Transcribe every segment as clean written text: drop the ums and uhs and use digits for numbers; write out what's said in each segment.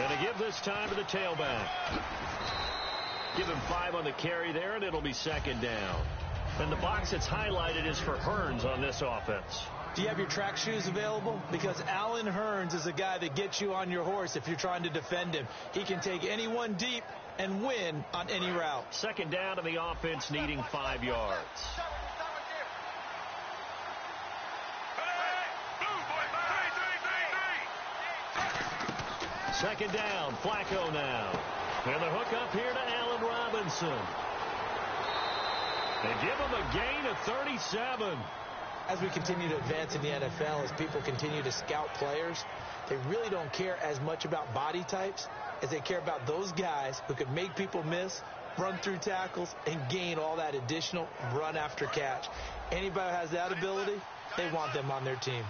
Going to give this time to the tailback. Give him 5 on the carry there, and it'll be second down. And the box that's highlighted is for Hearns on this offense. Do you have your track shoes available? Because Alan Hearns is a guy that gets you on your horse if you're trying to defend him. He can take anyone deep and win on any route. Second down to the offense, needing 5 yards. Second down, Flacco now. And the hook up here to Allen Robinson. They give him a gain of 37. As we continue to advance in the NFL, as people continue to scout players, they really don't care as much about body types as they care about those guys who can make people miss, run through tackles, and gain all that additional run after catch. Anybody who has that ability, they want them on their team.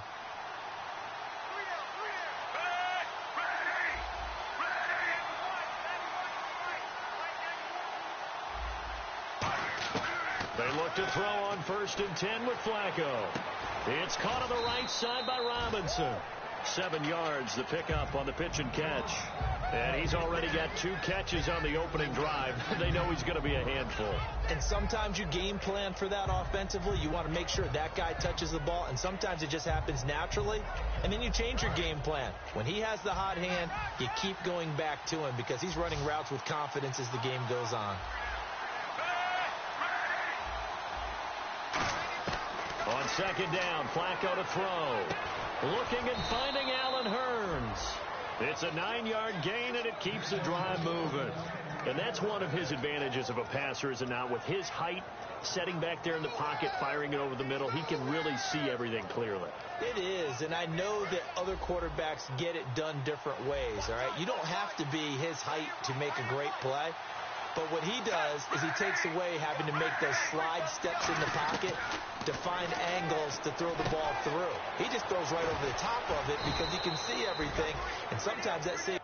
They look to throw on 1st and 10 with Flacco. It's caught on the right side by Robinson. 7 yards, the pickup on the pitch and catch. And he's already got 2 catches on the opening drive. They know he's going to be a handful. And sometimes you game plan for that offensively. You want to make sure that guy touches the ball, and sometimes it just happens naturally. And then you change your game plan. When he has the hot hand, you keep going back to him because he's running routes with confidence as the game goes on. On second down, Flacco to throw. Looking and finding Allen Hearns. It's a 9-yard gain, and it keeps the drive moving. And that's one of his advantages of a passer, is it not? With his height, setting back there in the pocket, firing it over the middle, he can really see everything clearly. It is, and I know that other quarterbacks get it done different ways, all right? You don't have to be his height to make a great play. But what he does is he takes away having to make those slide steps in the pocket to find angles to throw the ball through. He just throws right over the top of it because he can see everything, and sometimes that saves.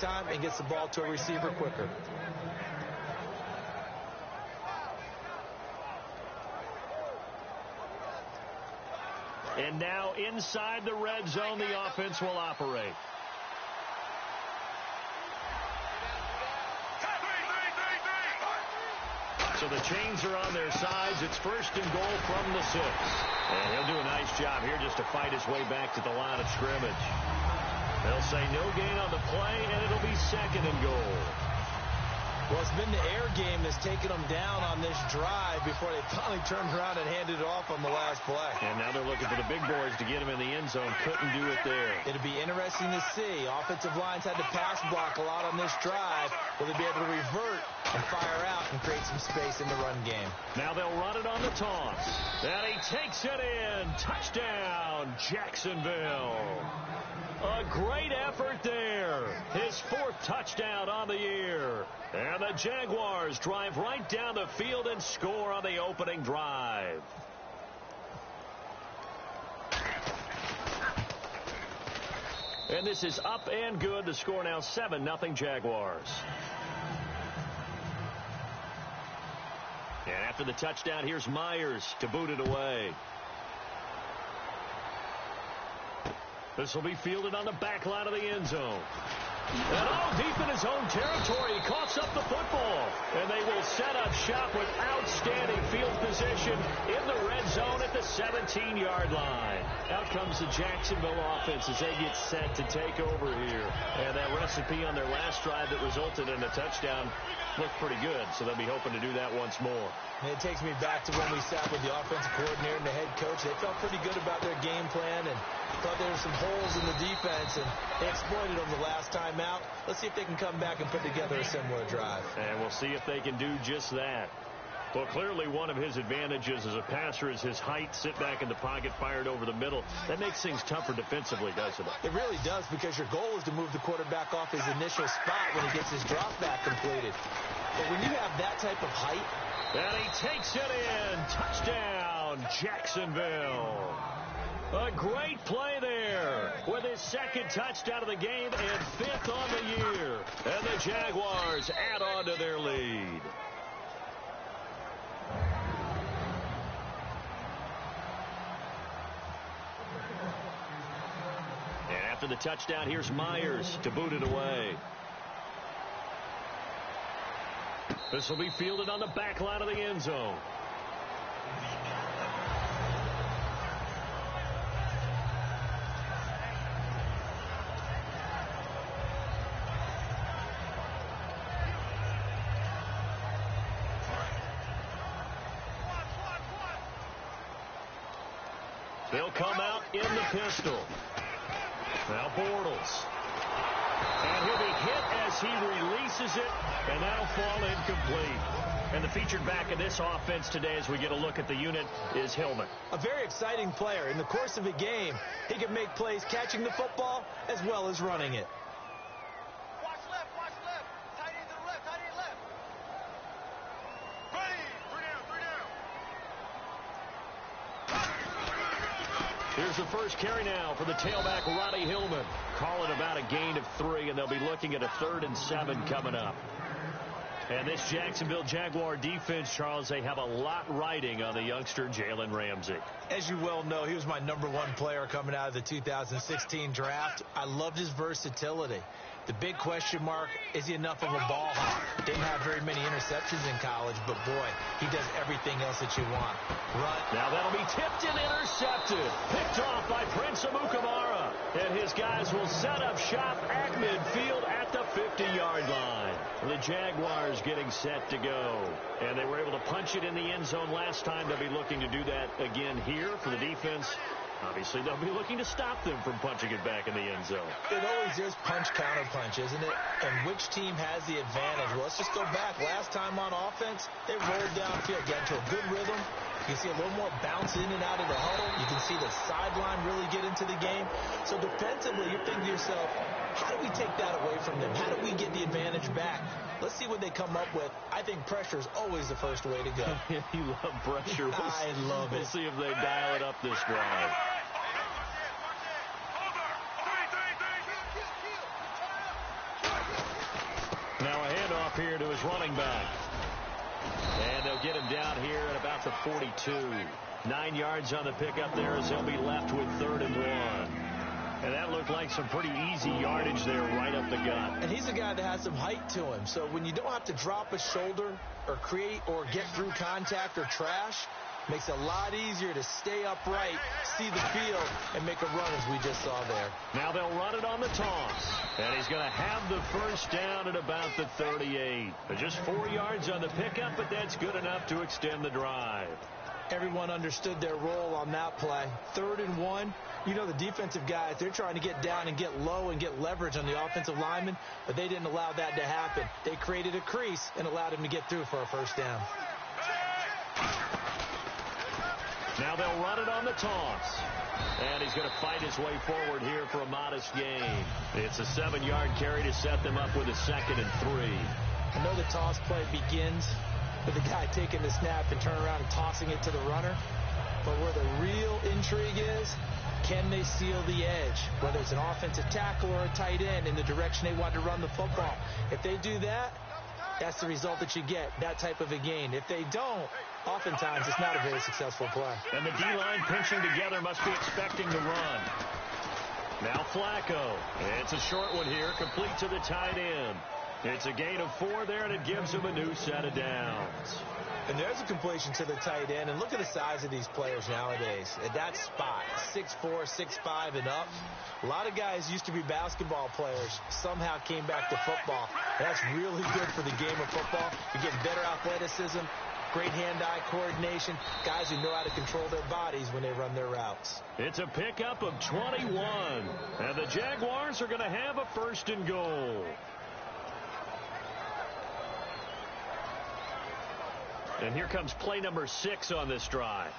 Time and gets the ball to a receiver quicker. And now inside the red zone, the offense will operate. So the chains are on their sides. It's 1st and goal from the 6. And he'll do a nice job here just to fight his way back to the line of scrimmage. They'll say no gain on the play, and it'll be 2nd and goal. Well, it's been the air game that's taken them down on this drive before they finally turned around and handed it off on the last play. And now they're looking for the big boys to get him in the end zone. Couldn't do it there. It'll be interesting to see. Offensive lines had to pass block a lot on this drive. Will they be able to revert and fire out and create some space in the run game? Now they'll run it on the toss. And he takes it in. Touchdown, Jacksonville. A great effort there. His 4th touchdown on the year. And the Jaguars drive right down the field and score on the opening drive. And this is up and good. The score now 7-0 Jaguars. And after the touchdown, here's Myers to boot it away. This will be fielded on the back line of the end zone. And deep in his own territory, he coughs up the football. And they will set up shop with outstanding field position in the red zone at the 17-yard line. Out comes the Jacksonville offense as they get set to take over here. And that recipe on their last drive that resulted in a touchdown looked pretty good, so they'll be hoping to do that once more. And it takes me back to when we sat with the offensive coordinator and the head coach. They felt pretty good about their game plan and thought there were some holes in the defense, and they exploited them the last time out. Let's see if they can come back and put together a similar drive. And we'll see if they can do just that. Well, clearly one of his advantages as a passer is his height. Sit back in the pocket, fired over the middle. That makes things tougher defensively, doesn't it? It really does, because your goal is to move the quarterback off his initial spot when he gets his drop back completed. But when you have that type of height... And he takes it in. Touchdown, Jacksonville. A great play there with his second touchdown of the game and 5th on the year. And the Jaguars add on to their lead. And after the touchdown, here's Myers to boot it away. This will be fielded on the back line of the end zone. They'll come out in the pistol. Now Bortles. And he'll be hit as he releases it, and that'll fall incomplete. And the featured back in this offense today, as we get a look at the unit, is Hillman. A very exciting player. In the course of a game, he can make plays catching the football as well as running it. Watch left, watch left. Tight end to the left, tight end left. Ready, 3 down, 3 down. Here's the first carry now for the tailback, Roddy Hillman. Calling about a gain of 3, and they'll be looking at a 3rd and 7 coming up. And this Jacksonville Jaguar defense, Charles, they have a lot riding on the youngster Jalen Ramsey. As you well know, he was my #1 player coming out of the 2016 draft. I loved his versatility. The big question mark, is he enough of a ball hawk? Didn't have very many interceptions in college, but boy, he does everything else that you want. Run. Now that'll be tipped and intercepted. Picked off by Prince Amukamara. And his guys will set up shop at midfield at the 50-yard line. The Jaguars getting set to go. And they were able to punch it in the end zone last time. They'll be looking to do that again here for the defense. Obviously, they'll be looking to stop them from punching it back in the end zone. It always is punch-counter-punch, isn't it? And which team has the advantage? Well, let's just go back. Last time on offense, they rolled downfield, got into a good rhythm. You can see a little more bounce in and out of the huddle. You can see the sideline really get into the game. So defensively, you're thinking to yourself, how do we take that away from them? How do we get the advantage back? Let's see what they come up with. I think pressure is always the first way to go. You love pressure. I love it. We'll see if they dial it up this drive. Now a handoff here to his running back. And they'll get him down here at about the 42. 9 yards on the pickup there as they'll be left with 3rd and 1. And that looked like some pretty easy yardage there right up the gut. And he's a guy that has some height to him. So when you don't have to drop a shoulder or create or get through contact or trash, makes it a lot easier to stay upright, see the field, and make a run as we just saw there. Now they'll run it on the toss. And he's going to have the first down at about the 38. Just 4 yards on the pickup, but that's good enough to extend the drive. Everyone understood their role on that play. 3rd and 1. You know, the defensive guys, they're trying to get down and get low and get leverage on the offensive lineman, but they didn't allow that to happen. They created a crease and allowed him to get through for a first down. Now they'll run it on the toss. And he's going to fight his way forward here for a modest gain. It's a 7-yard carry to set them up with a 2nd and 3. I know the toss play begins with the guy taking the snap and turning around and tossing it to the runner. But where the real intrigue is, can they seal the edge? Whether it's an offensive tackle or a tight end in the direction they want to run the football. If they do that, that's the result that you get, that type of a gain. If they don't, oftentimes it's not a very successful play. And the D-line pinching together must be expecting the run. Now Flacco. It's a short one here, complete to the tight end. It's a gain of 4 there, and it gives him a new set of downs. And there's a completion to the tight end. And look at the size of these players nowadays. At that spot, 6'4", 6'5", and up. A lot of guys used to be basketball players, somehow came back to football. And that's really good for the game of football. You're getting better athleticism, great hand-eye coordination, guys who know how to control their bodies when they run their routes. It's a pickup of 21. And the Jaguars are going to have a 1st and goal. And here comes play number 6 on this drive.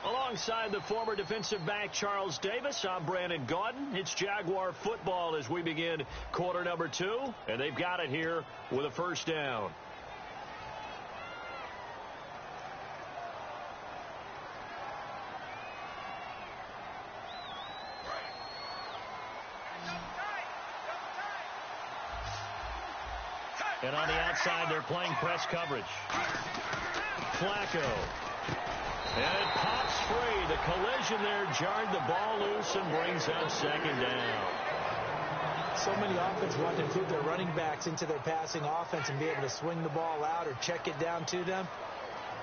Alongside the former defensive back Charles Davis, I'm Brandon Gaudin. It's Jaguar football as we begin quarter number 2, and they've got it here with a first down. And on the outside, they're playing press coverage. Flacco. And it pops free. The collision there jarred the ball loose and brings up second down. So many offenses want to include their running backs into their passing offense and be able to swing the ball out or check it down to them.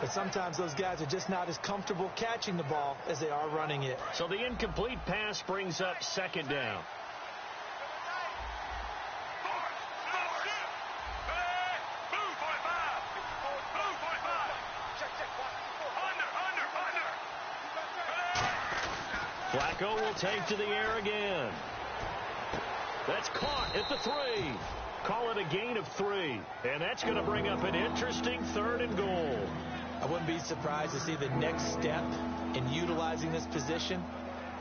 But sometimes those guys are just not as comfortable catching the ball as they are running it. So the incomplete pass brings up second down. Flacco will take to the air again. That's caught at the 3. Call it a gain of 3. And that's going to bring up an interesting 3rd and goal. I wouldn't be surprised to see the next step in utilizing this position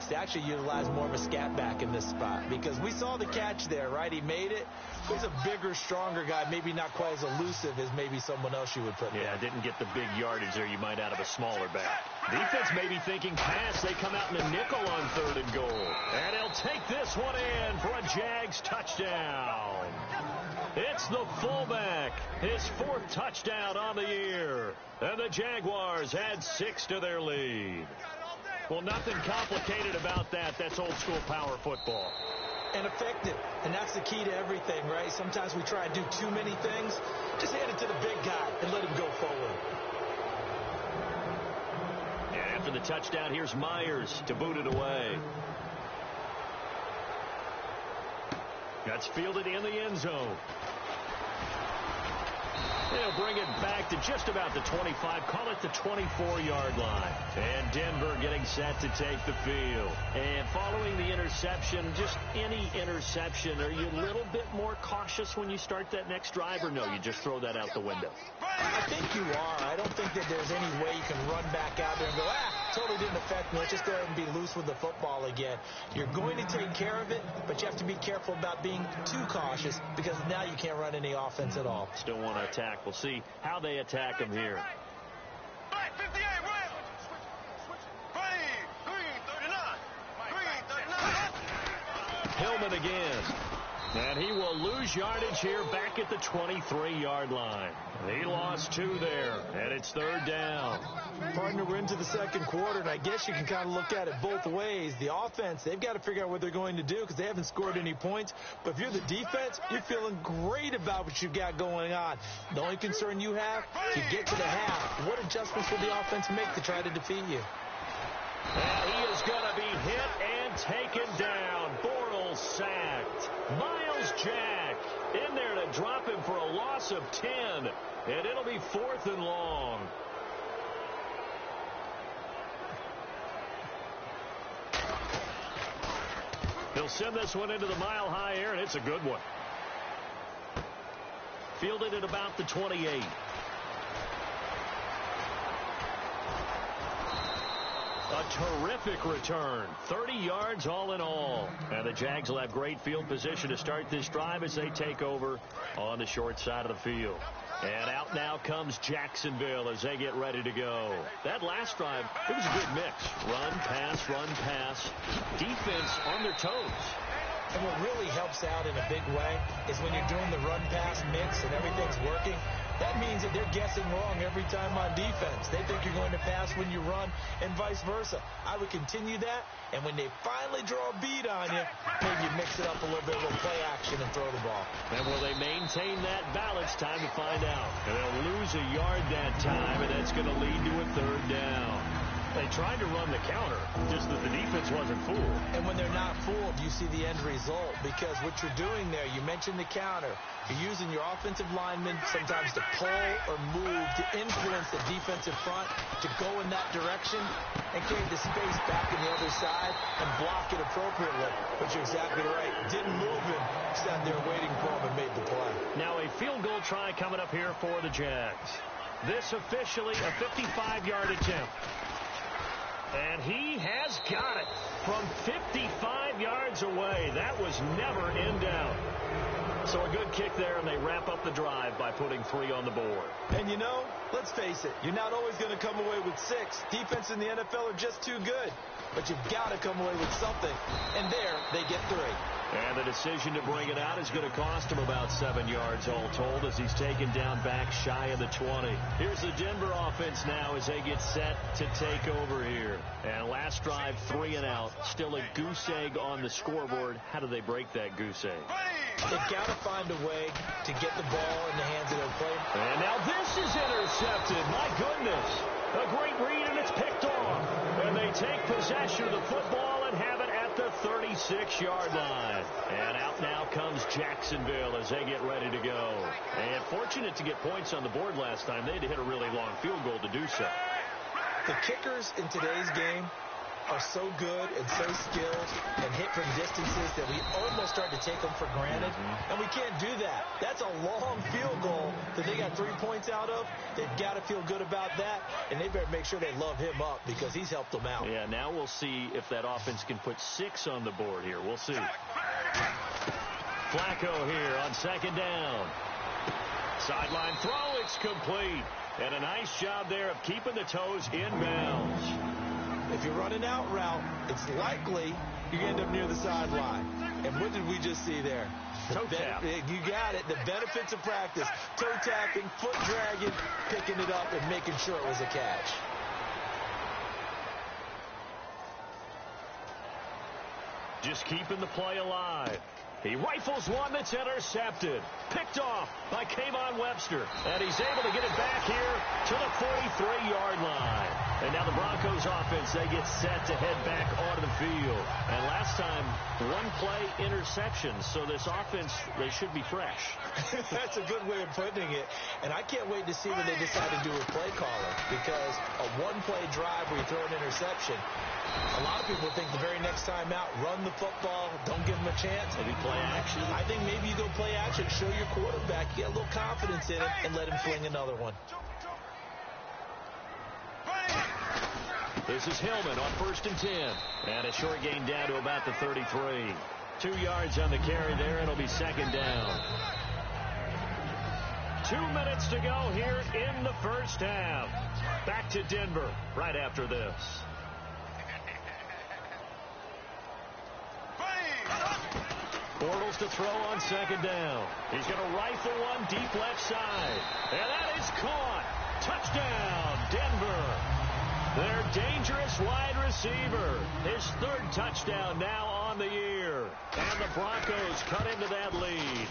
is to actually utilize more of a scat back in this spot. Because we saw the catch there, right? He made it. He's a bigger, stronger guy, maybe not quite as elusive as maybe someone else you would put there. Yeah, didn't get the big yardage there you might out of a smaller back. Defense may be thinking pass. They come out in a nickel on 3rd and goal. And he'll take this one in for a Jags touchdown. It's the fullback, his 4th touchdown on the year. And the Jaguars add 6 to their lead. Well, nothing complicated about that. That's old school power football. And effective. And that's the key to everything, right? Sometimes we try to do too many things. Just hand it to the big guy and let him go forward. And after the touchdown, here's Myers to boot it away. That's fielded in the end zone. They'll bring it back to just about the 25. Call it the 24-yard line. And Denver getting set to take the field. And following the interception, just any interception, are you a little bit more cautious when you start that next drive, or no, you just throw that out the window? I think you are. I don't think that there's any way you can run back out there and go, totally didn't affect me. Let's just go ahead and be loose with the football again. You're going to take care of it, but you have to be careful about being too cautious because now you can't run any offense at all. Still want to attack. We'll see how they attack him here. Hillman again. And he will lose yardage here back at the 23-yard line. He lost 2 there, and it's 3rd down. Partner, we're into the second quarter, and I guess you can kind of look at it both ways. The offense, they've got to figure out what they're going to do because they haven't scored any points. But if you're the defense, you're feeling great about what you've got going on. The only concern you have, if you get to the half, what adjustments will the offense make to try to defeat you? And he is going to be hit and taken down. Bortles sacked. Miles Jack in there to drop him for a loss of 10. And it'll be 4th and long. He'll send this one into the mile-high air, and it's a good one. Fielded at about the 28. A terrific return. 30 yards all in all. And the Jags will have great field position to start this drive as they take over on the short side of the field. And out now comes Jacksonville as they get ready to go. That last drive, it was a good mix. Run, pass. Defense on their toes. And what really helps out in a big way is when you're doing the run-pass mix and everything's working, that means that they're guessing wrong every time on defense. They think you're going to pass when you run and vice versa. I would continue that, and when they finally draw a bead on you, maybe you mix it up a little bit, a little play action, and throw the ball. And will they maintain that balance? Time to find out. And they'll lose a yard that time, and that's going to lead to a 3rd down. They tried to run the counter, just that the defense wasn't fooled. And when they're not fooled, you see the end result, because what you're doing there, you mentioned the counter. You're using your offensive linemen sometimes to pull or move to influence the defensive front to go in that direction and create the space back in the other side and block it appropriately. But you're exactly right. Didn't move him, sat there waiting for him and made the play. Now a field goal try coming up here for the Jags. This officially a 55-yard attempt. And he has got it from 55 yards away. That was never in doubt. So a good kick there, and they wrap up the drive by putting 3 on the board. And you know, let's face it, you're not always going to come away with 6. Defense in the NFL are just too good. But you've got to come away with something. And there, they get 3. And the decision to bring it out is going to cost him about 7 yards all told as he's taken down back shy of the 20. Here's the Denver offense now as they get set to take over here. And last drive, 3 and out. Still a goose egg on the scoreboard. How do they break that goose egg? They've got to find a way to get the ball in the hands of their players. And now this is intercepted. My goodness. A great read, and it's picked off. And they take possession of the football and have it at the 36-yard line. And out now comes Jacksonville as they get ready to go. And fortunate to get points on the board last time. They had to hit a really long field goal to do so. The kickers in today's game are so good and so skilled and hit from distances that we almost start to take them for granted. And we can't do that. That's a long field goal that they got 3 points out of. They've got to feel good about that, and they better make sure they love him up because he's helped them out. Yeah, now we'll see if that offense can put 6 on the board here. We'll see. Flacco here on second down. Sideline throw, it's complete. And a nice job there of keeping the toes in bounds. If you're running out route, it's likely you end up near the sideline. And what did we just see there? Toe tap. You got it. The benefits of practice. Toe tapping, foot dragging, picking it up, and making sure it was a catch. Just keeping the play alive. He rifles one that's intercepted. Picked off by Kayvon Webster. And he's able to get it back here to the 43-yard line. And now the Broncos offense, they get set to head back onto the field. And last time, 1-play interception. So this offense, they should be fresh. That's a good way of putting it. And I can't wait to see when they decide to do a play caller. Because a 1-play drive where you throw an interception, a lot of people think the very next time out, run the football, don't give them a chance. Maybe play action. I think maybe you go play action, show your quarterback, get a little confidence in him, and let him fling another one. This is Hillman on 1st and 10. And a short gain down to about the 33. 2 yards on the carry there. It'll be second down. 2 minutes to go here in the first half. Back to Denver right after this. Bortles to throw on second down. He's going to rifle one deep left side. And that is caught. Touchdown, Denver. Their dangerous wide receiver. His 3rd touchdown now on the year. And the Broncos cut into that lead.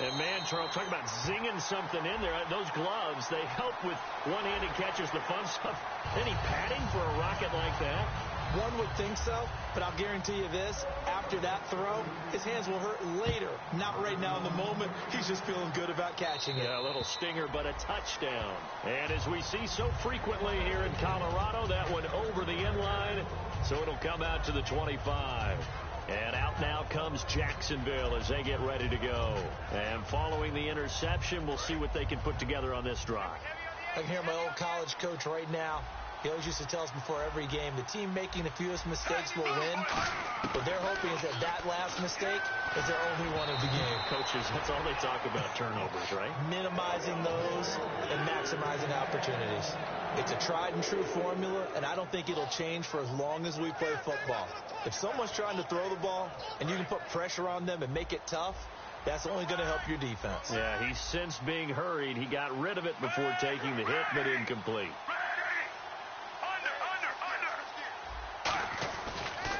And man, Charles, talk about zinging something in there. Those gloves, they help with one-handed catches, the fun stuff. Any padding for a rocket like that? One would think so, but I'll guarantee you this. After that throw, his hands will hurt later. Not right now in the moment. He's just feeling good about catching it. Yeah, a little stinger, but a touchdown. And as we see so frequently here in Colorado, that one over the end line, so it'll come out to the 25. And out now comes Jacksonville as they get ready to go. And following the interception, we'll see what they can put together on this drive. I can hear my old college coach right now. He always used to tell us before every game, the team making the fewest mistakes will win. What they're hoping is that last mistake is their only one of the game. Coaches, that's all they talk about, turnovers, right? Minimizing those and maximizing opportunities. It's a tried and true formula, and I don't think it'll change for as long as we play football. If someone's trying to throw the ball and you can put pressure on them and make it tough, that's only going to help your defense. Yeah, he's since being hurried. He got rid of it before taking the hit, but incomplete.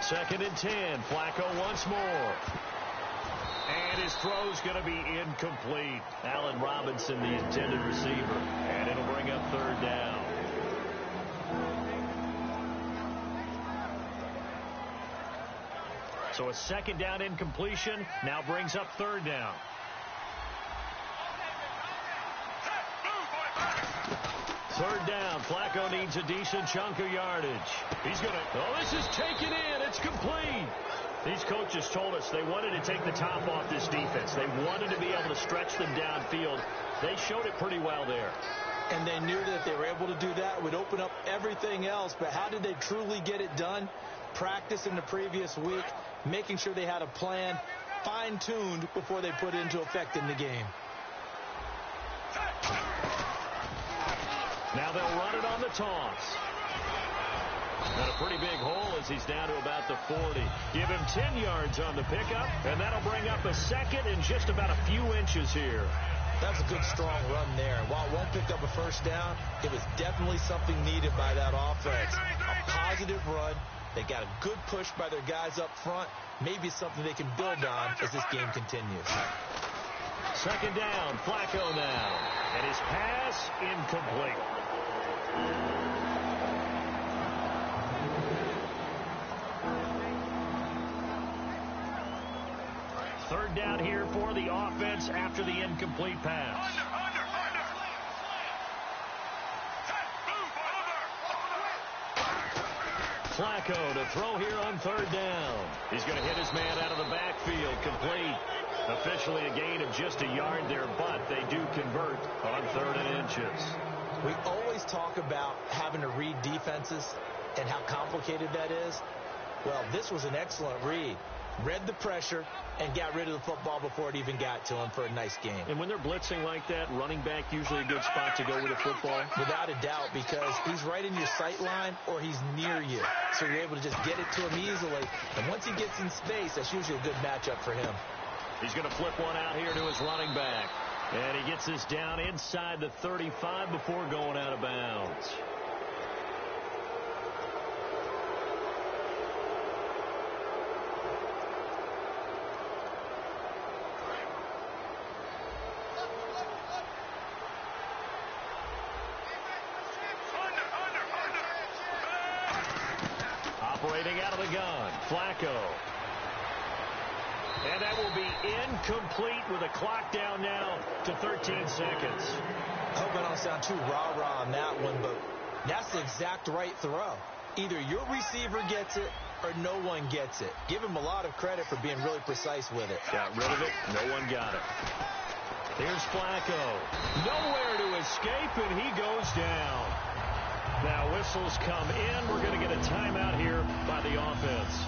Second and 10. Flacco once more. And his throw's going to be incomplete. Allen Robinson, the intended receiver. And it'll bring up 3rd down. So a second down incompletion now brings up third down. Third down. Flacco needs a decent chunk of yardage. He's going to... Oh, this is taken in. It's complete. These coaches told us they wanted to take the top off this defense. They wanted to be able to stretch them downfield. They showed it pretty well there. And they knew that if they were able to do that, it would open up everything else. But how did they truly get it done? Practice in the previous week, making sure they had a plan, fine-tuned before they put it into effect in the game. Now they'll run it on the toss. And a pretty big hole as he's down to about the 40. Give him 10 yards on the pickup, and that'll bring up a second and just about a few inches here. That's a good, strong run there. And while it won't pick up a first down, it was definitely something needed by that offense. A positive run. They got a good push by their guys up front. Maybe something they can build on as this game continues. Second down, Flacco now. And his pass incomplete. Third down here for the offense after the incomplete pass. Flacco to throw here on third down. He's going to hit his man out of the backfield. Complete. Officially a gain of just a yard there, but they do convert on 3rd and inches. We always talk about having to read defenses and how complicated that is. Well, this was an excellent read. Read the pressure and got rid of the football before it even got to him for a nice game. And when they're blitzing like that, running back usually a good spot to go with the football? Without a doubt, because he's right in your sight line or he's near you. So you're able to just get it to him easily. And once he gets in space, that's usually a good matchup for him. He's going to flip one out here to his running back. And he gets this down inside the 35 before going out of bounds. Operating out of the gun, Flacco. And that will be incomplete with a clock down now to 13 seconds. I hope I don't sound too rah-rah on that one, but that's the exact right throw. Either your receiver gets it or no one gets it. Give him a lot of credit for being really precise with it. Got rid of it. No one got it. Here's Flacco. Nowhere to escape, and he goes down. Now whistles come in. We're going to get a timeout here by the offense.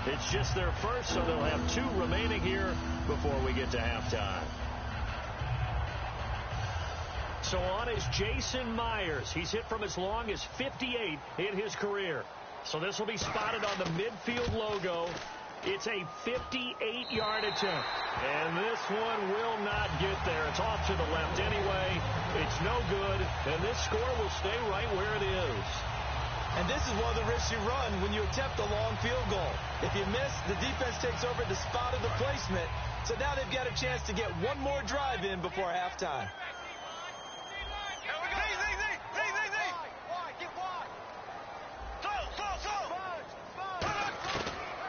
It's just their first, so they'll have 2 remaining here before we get to halftime. So on is Jason Myers. He's hit from as long as 58 in his career. So this will be spotted on the midfield logo. It's a 58-yard attempt. And this one will not get there. It's off to the left anyway. It's no good. And this score will stay right where it is. And this is one of the risks you run when you attempt a long field goal. If you miss, the defense takes over the spot of the placement. So now they've got a chance to get one more drive in before halftime.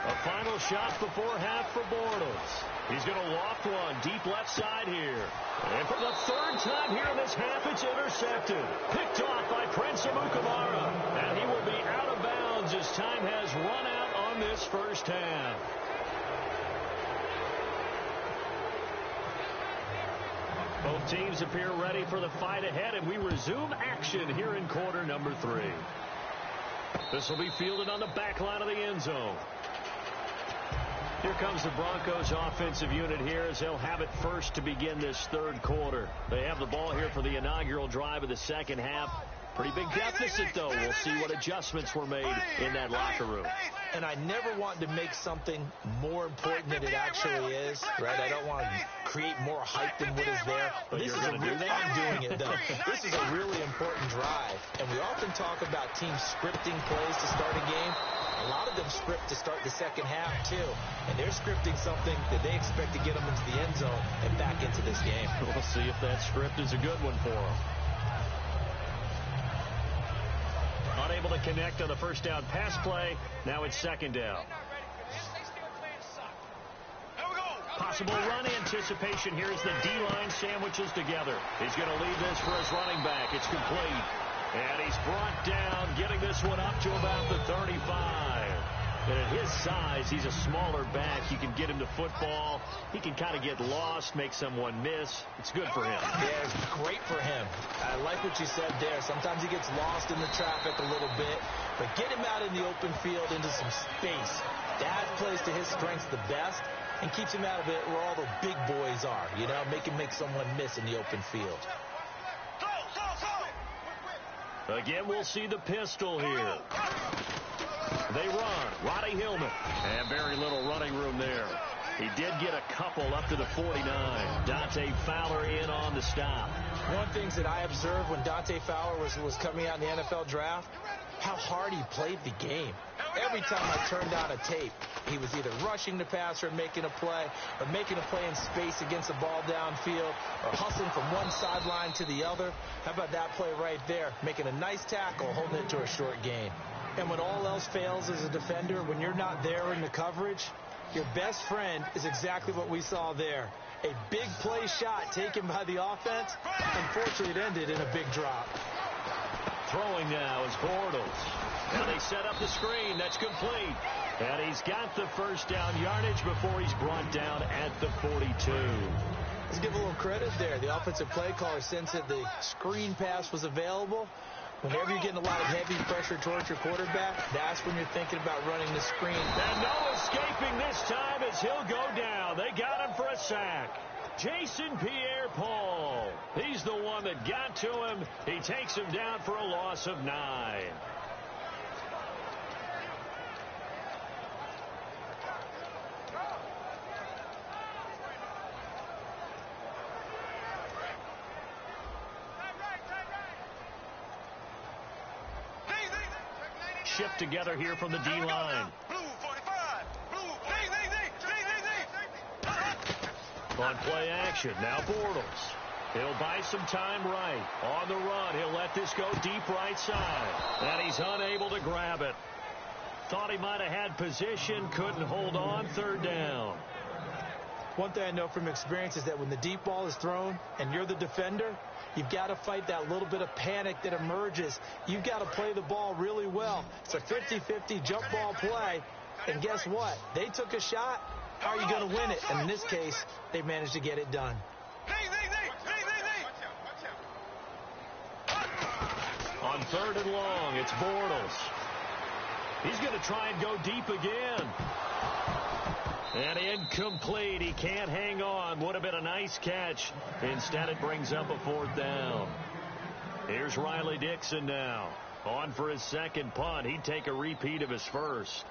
A final shot before half for Bortles. He's going to loft one deep left side here. And for the 3rd time here in this half, it's intercepted. Picked off by Prince Amukamara. And he will be out of bounds as time has run out on this first half. Both teams appear ready for the fight ahead, and we resume action here in quarter number 3. This will be fielded on the back line of the end zone. Here comes the Broncos offensive unit here as they'll have it first to begin this 3rd quarter. They have the ball here for the inaugural drive of the second half. Pretty big deficit, though. We'll see what adjustments were made in that locker room. And I never want to make something more important than it actually is, right? I don't want to create more hype than what is there. But this you're is going to do that? I'm doing it, though. This is a really important drive. And we often talk about teams scripting plays to start a game. A lot of them script to start the second half, too. And they're scripting something that they expect to get them into the end zone and back into this game. We'll see if that script is a good one for them. Unable to connect on the first down pass play. Now it's second down. possible run anticipation here as the D-line sandwiches together. He's going to lead this for his running back. It's complete. And he's brought down, getting this one up to about the 35. And at his size, he's a smaller back. You can get him to football. He can kind of get lost, make someone miss. It's good for him. Yeah, it's great for him. I like what you said there. Sometimes he gets lost in the traffic a little bit, but get him out in the open field into some space. That plays to his strengths the best and keeps him out of it where all the big boys are, you know, make someone miss in the open field. Again, we'll see the pistol here. They run. Roddy Hillman. And very little running room there. He did get a couple up to the 49. Dante Fowler in on the stop. One of the things that I observed when Dante Fowler was coming out in the NFL draft, how hard he played the game. Every time I turned on a tape, he was either rushing the passer and making a play, or making a play in space against the ball downfield, or hustling from one sideline to the other. How about that play right there? Making a nice tackle, holding it to a short gain. And when all else fails as a defender, when you're not there in the coverage, your best friend is exactly what we saw there. A big play shot taken by the offense. Unfortunately, it ended in a big drop. Throwing now is Bortles. Now they set up the screen. That's complete. And he's got the first down yardage before he's brought down at the 42. Let's give a little credit there. The offensive play caller sensed that the screen pass was available. Whenever you're getting a lot of heavy pressure towards your quarterback, that's when you're thinking about running the screen. And no escaping this time as he'll go down. They got him for a sack. Jason Pierre-Paul. He's the one that got to him. He takes him down for a loss of 9. Shift together here from the D-line. On play action, now Bortles. He'll buy some time right. On the run, he'll let this go deep right side. And he's unable to grab it. Thought he might have had position, couldn't hold on, third down. One thing I know from experience is that when the deep ball is thrown and you're the defender, you've got to fight that little bit of panic that emerges. You've got to play the ball really well. It's a 50-50 jump ball play. And guess what? They took a shot. How are you going to win it? And in this case, they managed to get it done. On third and long, it's Bortles. He's going to try and go deep again. And incomplete. He can't hang on. Would have been a nice catch. Instead, it brings up a fourth down. Here's Riley Dixon now. On for his second punt. He'd take a repeat of his first.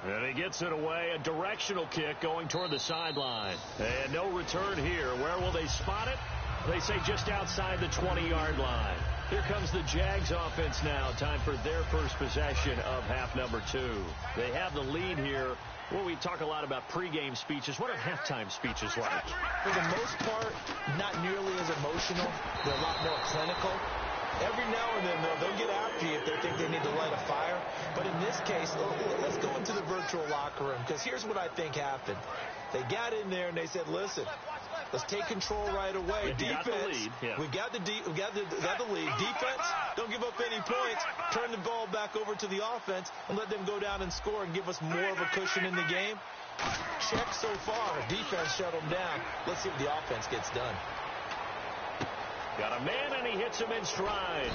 And he gets it away. A directional kick going toward the sideline. And no return here. Where will they spot it? They say just outside the 20-yard line. Here comes the Jags offense now. Time for their first possession of half number 2. They have the lead here. Well, we talk a lot about pregame speeches. What are halftime speeches like? For the most part, not nearly as emotional. They're a lot more clinical. Every now and then, they'll get after you if they think they need to light a fire. But in this case, let's go into the virtual locker room, because here's what I think happened. They got in there and they said, listen, let's take control right away. Defense, we got the lead. Defense, don't give up any points. Turn the ball back over to the offense and let them go down and score and give us more of a cushion in the game. Check so far. Defense shut them down. Let's see if the offense gets done. Got a man, and he hits him in stride.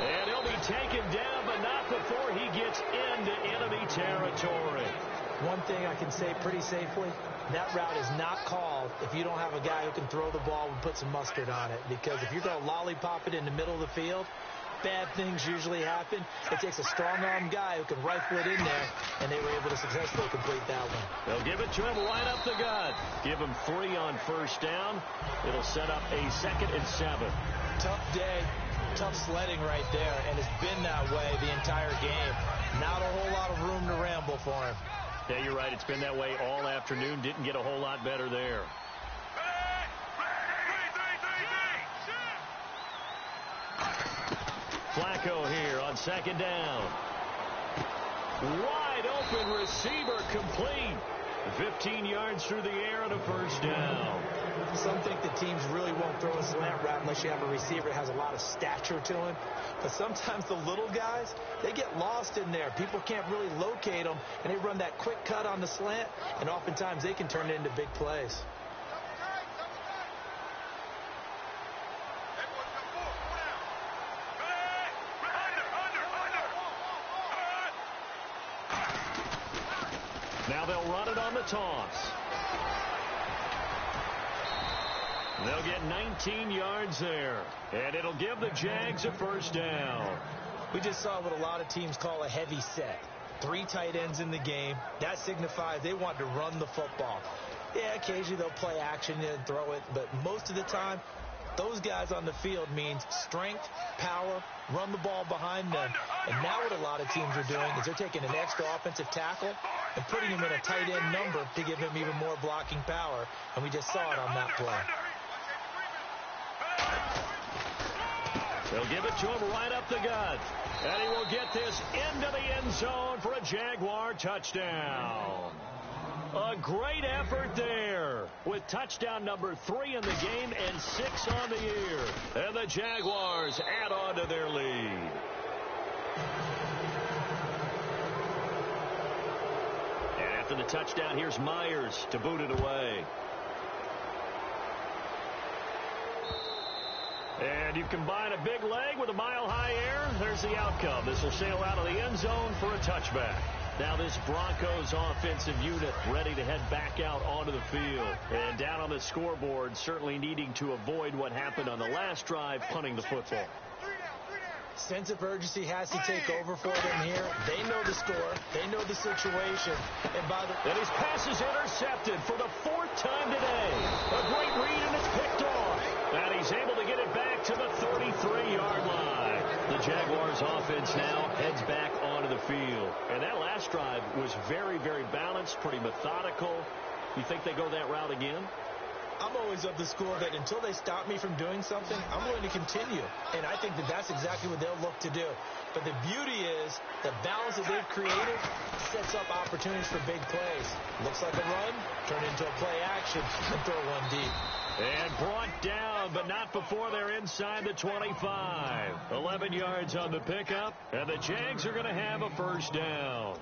And he'll be taken down, but not before he gets into enemy territory. One thing I can say pretty safely, that route is not called if you don't have a guy who can throw the ball and put some mustard on it. Because if you're going to lollipop it in the middle of the field, bad things usually happen. It takes a strong-arm guy who can rifle it in there, and they were able to successfully complete that one. They'll give it to him right up the gut. Give him 3 on first down. It'll set up a 2nd and 7. Tough day, tough sledding right there, and it's been that way the entire game. Not a whole lot of room to ramble for him. Yeah, you're right. It's been that way all afternoon. Didn't get a whole lot better there. Flacco here on second down. Wide open receiver complete. 15 yards through the air and a first down. Some think that teams really won't throw a slant route unless you have a receiver that has a lot of stature to him. But sometimes the little guys, they get lost in there. People can't really locate them, and they run that quick cut on the slant, and oftentimes they can turn it into big plays. Now they'll run it on the toss. They'll get 19 yards there, and it'll give the Jags a first down. We just saw what a lot of teams call a heavy set. 3 tight ends in the game. That signifies they want to run the football. Yeah, occasionally they'll play action and throw it, but most of the time, those guys on the field means strength, power, run the ball behind them. And now what a lot of teams are doing is they're taking an extra offensive tackle and putting him in a tight end number to give him even more blocking power. And we just saw it on that play. They'll give it to him right up the gut. And he will get this into the end zone for a Jaguar touchdown. A great effort there with touchdown number 3 in the game and 6 on the year. And the Jaguars add on to their lead. And after the touchdown, here's Myers to boot it away. And you combine a big leg with a mile-high air, there's the outcome. This will sail out of the end zone for a touchback. Now this Broncos offensive unit ready to head back out onto the field. And down on the scoreboard, certainly needing to avoid what happened on the last drive, punting the football. Sense of urgency has to take over for them here. They know the score. They know the situation. And his pass is intercepted for the 4th time today. A great read, and it's picked off. And he's able to get it back to the 33-yard line. The Jaguars offense now heads back onto the field. And that last drive was very, very balanced, pretty methodical. You think they go that route again? I'm always of the school that until they stop me from doing something, I'm going to continue. And I think that that's exactly what they'll look to do. But the beauty is the balance that they've created sets up opportunities for big plays. Looks like a run, turn into a play action, and throw one deep. And brought down, but not before they're inside the 25. 11 yards on the pickup, and the Jags are going to have a first down.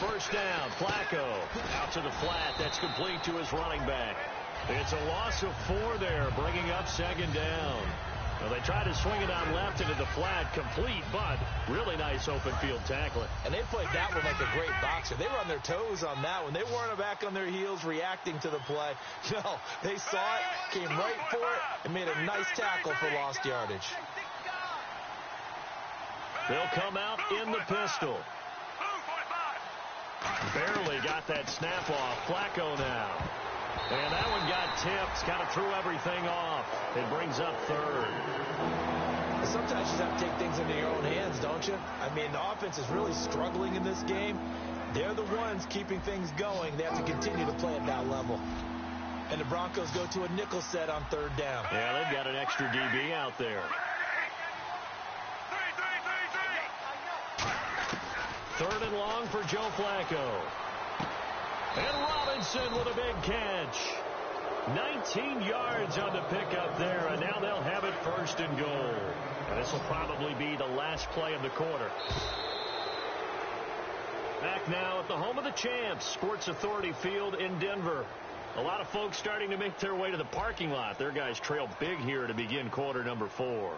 First down, Flacco out to the flat. That's complete to his running back. It's a loss of 4 there, bringing up second down. Well, they tried to swing it on left into the flat, complete, but really nice open field tackling. And they played that one like a great boxer. They were on their toes on that one. They weren't back on their heels reacting to the play. No, they saw it, came right for it, and made a nice tackle for lost yardage. They'll come out in the pistol. Barely got that snap off. Flacco now. And that one got tipped. Kind of threw everything off. It brings up 3rd. Sometimes you just have to take things into your own hands, don't you? I mean, the offense is really struggling in this game. They're the ones keeping things going. They have to continue to play at that level. And the Broncos go to a nickel set on 3rd down. Yeah, they've got an extra DB out there. 3rd and long for Joe Flacco. And Robinson with a big catch. 19 yards on the pickup there, and now they'll have it 1st and goal. And this will probably be the last play of the quarter. Back now at the home of the champs, Sports Authority Field in Denver. A lot of folks starting to make their way to the parking lot. Their guys trail big here to begin quarter number 4.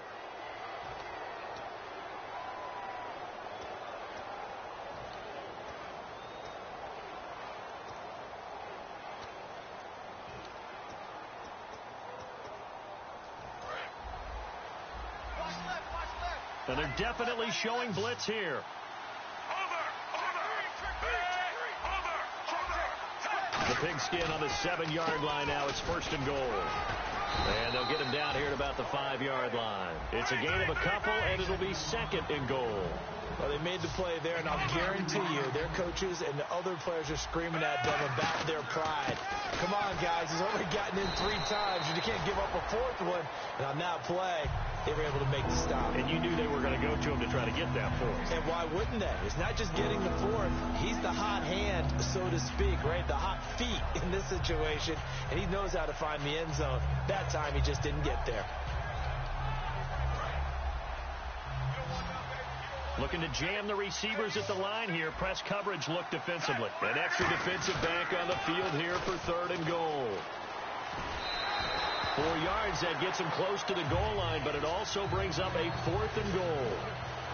And they're definitely showing blitz here. The pigskin on the 7-yard line now. It's 1st and goal. And they'll get him down here at about the 5-yard line. It's a gain of a couple, and it'll be 2nd and goal. Well, they made the play there, and I'll guarantee you their coaches and the other players are screaming at them about their pride. Come on, guys. He's already gotten in 3 times. You can't give up a 4th one. And on that play, they were able to make the stop. And you knew they were going to go to him to try to get that 4th. And why wouldn't they? It's not just getting the 4th. He's the hot hand, so to speak, right? The hot feet in this situation. And he knows how to find the end zone. That time, he just didn't get there. Looking to jam the receivers at the line here. Press coverage look defensively. An extra defensive back on the field here for 3rd and goal. 4 yards, that gets him close to the goal line, but it also brings up a 4th and goal.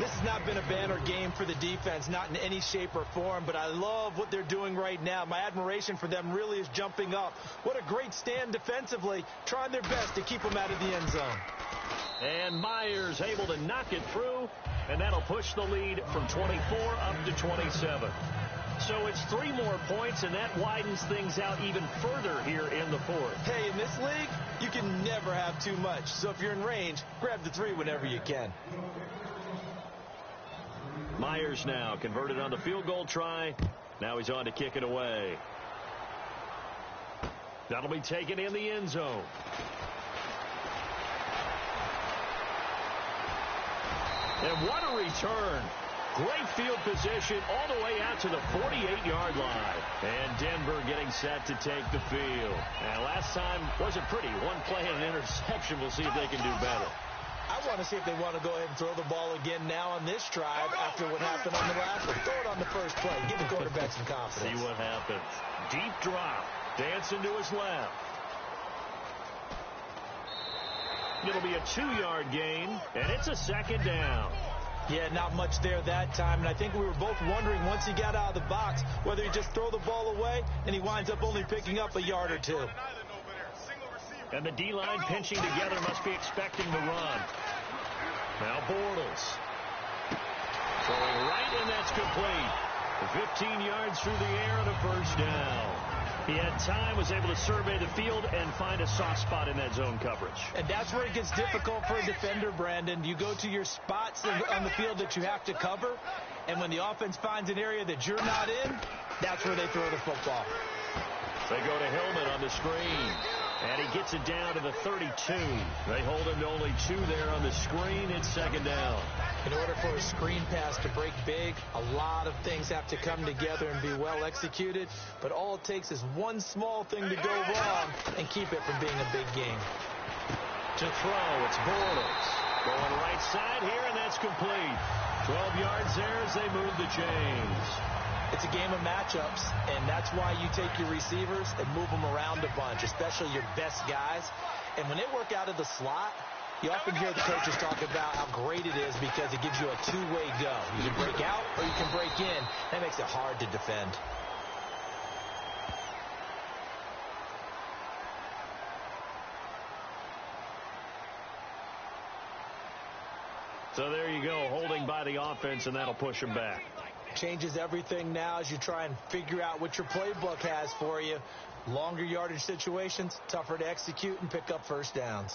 This has not been a banner game for the defense, not in any shape or form, but I love what they're doing right now. My admiration for them really is jumping up. What a great stand defensively, trying their best to keep them out of the end zone. And Myers able to knock it through, and that'll push the lead from 24 up to 27. So it's 3 more points, and that widens things out even further here in the 4th. Hey, in this league, you can never have too much. So if you're in range, grab the 3 whenever you can. Myers now converted on the field goal try. Now he's on to kick it away. That'll be taken in the end zone. And what a return. Great field position all the way out to the 48-yard line. And Denver getting set to take the field. And last time wasn't pretty. 1 play and an interception. We'll see if they can do better. I want to see if they want to go ahead and throw the ball again now on this drive after what happened on the last one. Throw it on the first play. Give the quarterback some confidence. See what happens. Deep drop. Dancing to his left. It'll be a 2-yard gain, and it's a 2nd down. Yeah, not much there that time, and I think we were both wondering once he got out of the box whether he'd just throw the ball away, and he winds up only picking up a yard or 2. And the D-line pinching together, must be expecting the run. Now Bortles. Throwing right, and that's complete. 15 yards through the air and a 1st down. He had time, was able to survey the field and find a soft spot in that zone coverage. And that's where it gets difficult for a defender, Brandon. You go to your spots on the field that you have to cover, and when the offense finds an area that you're not in, that's where they throw the football. They go to Hillman on the screen, and he gets it down to the 32. They hold him to only 2 there on the screen. It's 2nd down. In order for a screen pass to break big, a lot of things have to come together and be well executed, but all it takes is one small thing to go wrong and keep it from being a big game. To throw, it's Bortles. Going right side here, and that's complete. 12 yards there as they move the chains. It's a game of matchups, and that's why you take your receivers and move them around a bunch, especially your best guys. And when they work out of the slot, you often hear the coaches talk about how great it is because it gives you a 2-way go. You can break out or you can break in. That makes it hard to defend. So there you go, holding by the offense, and that'll push him back. Changes everything now as you try and figure out what your playbook has for you. Longer yardage situations, tougher to execute and pick up 1st downs.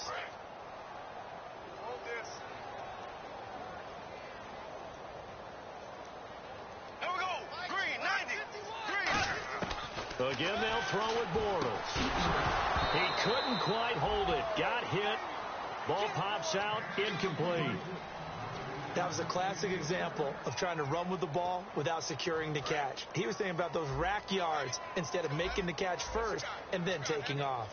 Again, they'll throw with Bortles. He couldn't quite hold it. Got hit. Ball pops out. Incomplete. That was a classic example of trying to run with the ball without securing the catch. He was thinking about those rack yards instead of making the catch first and then taking off.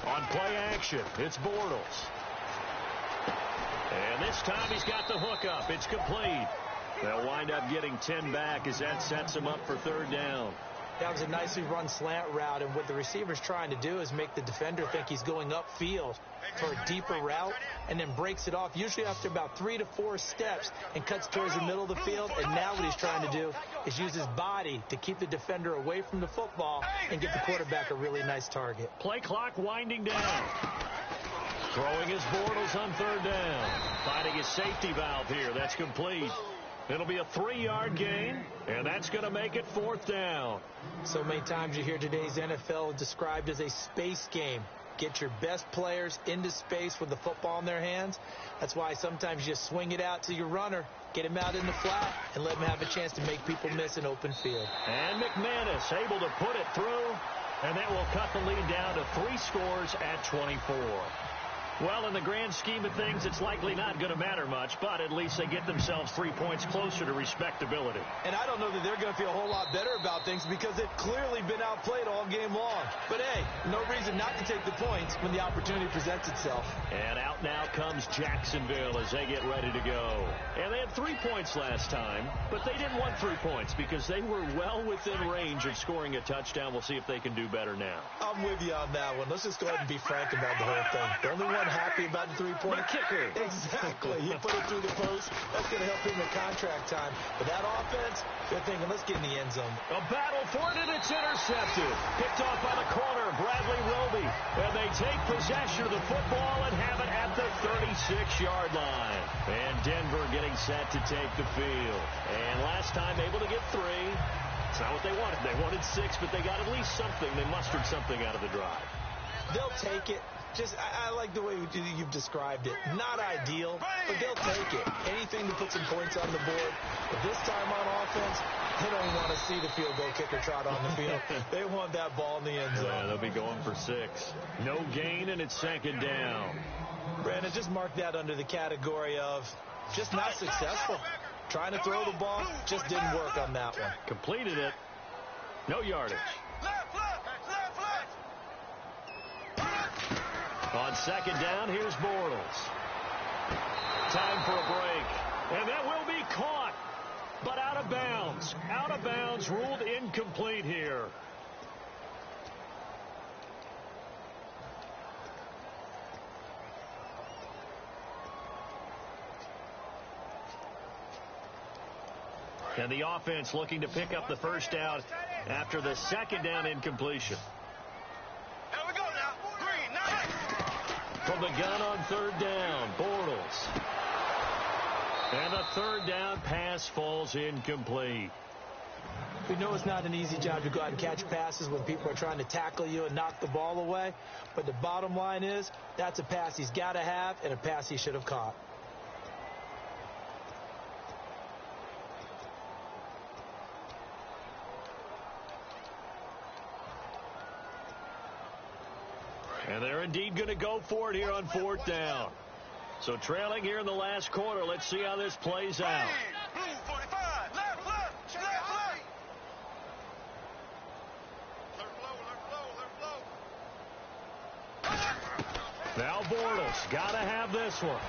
On play action, it's Bortles. And this time he's got the hook up. It's complete. They'll wind up getting 10 back as that sets him up for 3rd down. That was a nicely run slant route, and what the receiver's trying to do is make the defender think he's going upfield for a deeper route and then breaks it off, usually after about 3 to 4 steps, and cuts towards the middle of the field. And now what he's trying to do is use his body to keep the defender away from the football and give the quarterback a really nice target. Play clock winding down. Throwing his Bortles on 3rd down. Finding his safety valve here. That's complete. It'll be a 3-yard gain, and that's going to make it 4th down. So many times you hear today's NFL described as a space game. Get your best players into space with the football in their hands. That's why sometimes you just swing it out to your runner, get him out in the flat, and let him have a chance to make people miss an open field. And McManus able to put it through, and that will cut the lead down to 3 scores at 24. Well, in the grand scheme of things, it's likely not going to matter much, but at least they get themselves 3 points closer to respectability. And I don't know that they're going to feel a whole lot better about things because they've clearly been outplayed all game long. But, hey, no reason not to take the points when the opportunity presents itself. And out now comes Jacksonville as they get ready to go. And they had 3 points last time, but they didn't want 3 points because they were well within range of scoring a touchdown. We'll see if they can do better now. I'm with you on that one. Let's just go ahead and be frank about the whole thing. The only one happy about the 3-point kicker. Exactly. He put it through the post. That's going to help him in contract time. But that offense, they're thinking, let's get in the end zone. A battle for it, and it's intercepted. Picked off by the corner, Bradley Roby. And they take possession of the football and have it at the 36-yard line. And Denver getting set to take the field. And last time able to get 3. It's not what they wanted. They wanted 6, but they got at least something. They mustered something out of the drive. They'll take it. I like the way you've described it. Not ideal, but they'll take it. Anything to put some points on the board. But this time on offense, they don't even want to see the field goal kicker trot on the field. They want that ball in the end zone. Yeah, they'll be going for 6. No gain, and it's 2nd down. Brandon, just mark that under the category of just not successful. Trying to throw the ball, just didn't work on that one. Completed it. No yardage. On 2nd down, here's Bortles. Time for a break. And that will be caught, but out of bounds. Out of bounds, ruled incomplete here. And the offense looking to pick up the 1st down after the 2nd down incompletion. From the gun on 3rd down, Bortles. And the 3rd down pass falls incomplete. We know it's not an easy job to go out and catch passes when people are trying to tackle you and knock the ball away. But the bottom line is, that's a pass he's got to have and a pass he should have caught. And they're indeed going to go for it here on 4th down. So trailing here in the last quarter. Let's see how this plays out. Now Bortles got to have this one.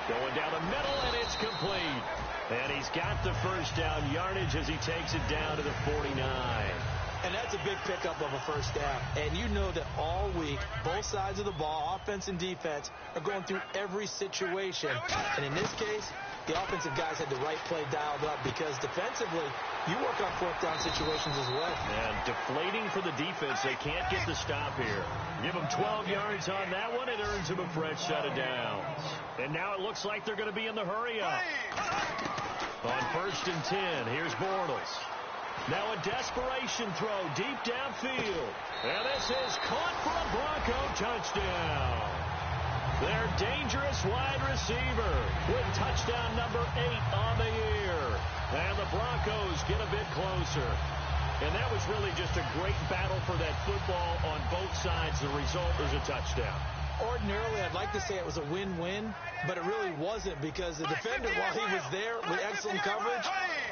Going down the middle, and it's complete. And he's got the 1st down yardage as he takes it down to the 49. And that's a big pickup of a 1st down. And you know that all week, both sides of the ball, offense and defense, are going through every situation. And in this case, the offensive guys had the right play dialed up because defensively, you work on 4th down situations as well. And deflating for the defense. They can't get the stop here. Give them 12 yards on that one. It earns them a fresh set of downs. And now it looks like they're going to be in the hurry-up. On 1st and 10, here's Bortles. Now a desperation throw deep downfield. And this is caught for a Bronco touchdown. Their dangerous wide receiver with touchdown number 8 on the year. And the Broncos get a bit closer. And that was really just a great battle for that football on both sides. The result is a touchdown. Ordinarily, I'd like to say it was a win-win, but it really wasn't because the defender, while he was there with excellent coverage,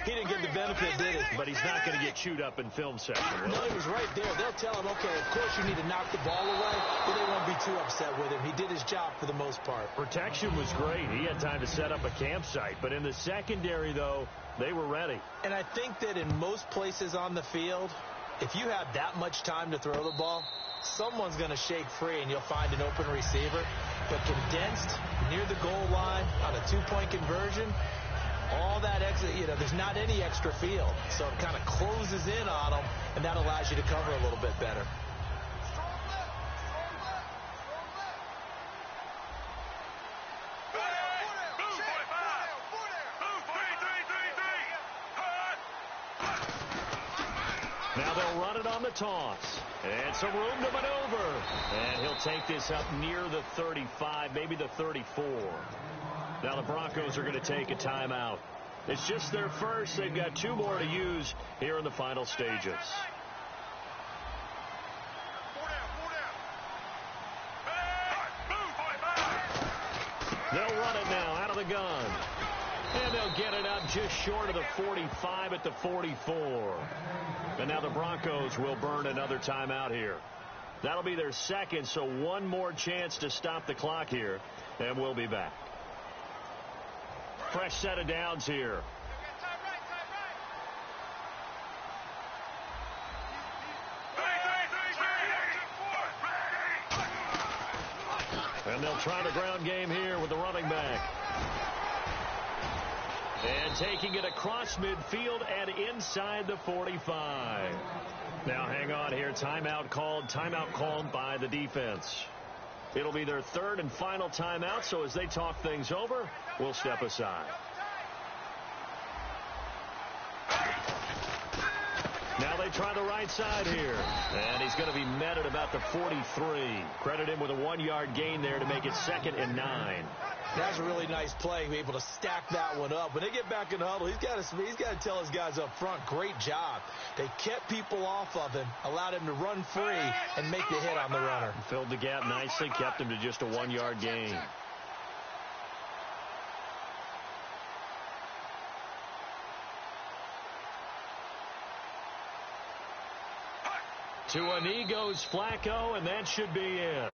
he didn't get the benefit, did he? But he's not going to get chewed up in film session. No, he was right there. They'll tell him, okay, of course you need to knock the ball away, but they won't be too upset with him. He did his job for the most part. Protection was great. He had time to set up a campsite. But in the secondary, though, they were ready. And I think that in most places on the field, if you have that much time to throw the ball, someone's going to shake free and you'll find an open receiver. But condensed near the goal line on a 2-point conversion, all that extra, there's not any extra field. So it kind of closes in on them, and that allows you to cover a little bit better. Now they'll run it on the toss. And some room to maneuver. And he'll take this up near the 35, maybe the 34. Now the Broncos are going to take a timeout. It's just their first. They've got 2 more to use here in the final stages. They'll run it now out of the gun. And they'll get it up just short of the 45 at the 44. And now the Broncos will burn another timeout here. That'll be their second, so 1 more chance to stop the clock here. And we'll be back. Fresh set of downs here. And they'll try the ground game here with the running back. And taking it across midfield and inside the 45. Now hang on here. Timeout called by the defense. It'll be their 3rd and final timeout, so as they talk things over, we'll step aside. Now they try the right side here. And he's going to be met at about the 43. Credit him with a 1-yard gain there to make it 2nd and 9. That's a really nice play, be able to stack that one up. When they get back in the huddle, he's got to tell his guys up front, great job. They kept people off of him, allowed him to run free and make the hit on the runner. Filled the gap nicely, kept him to just a 1-yard gain. To a knee goes Flacco, and that should be it.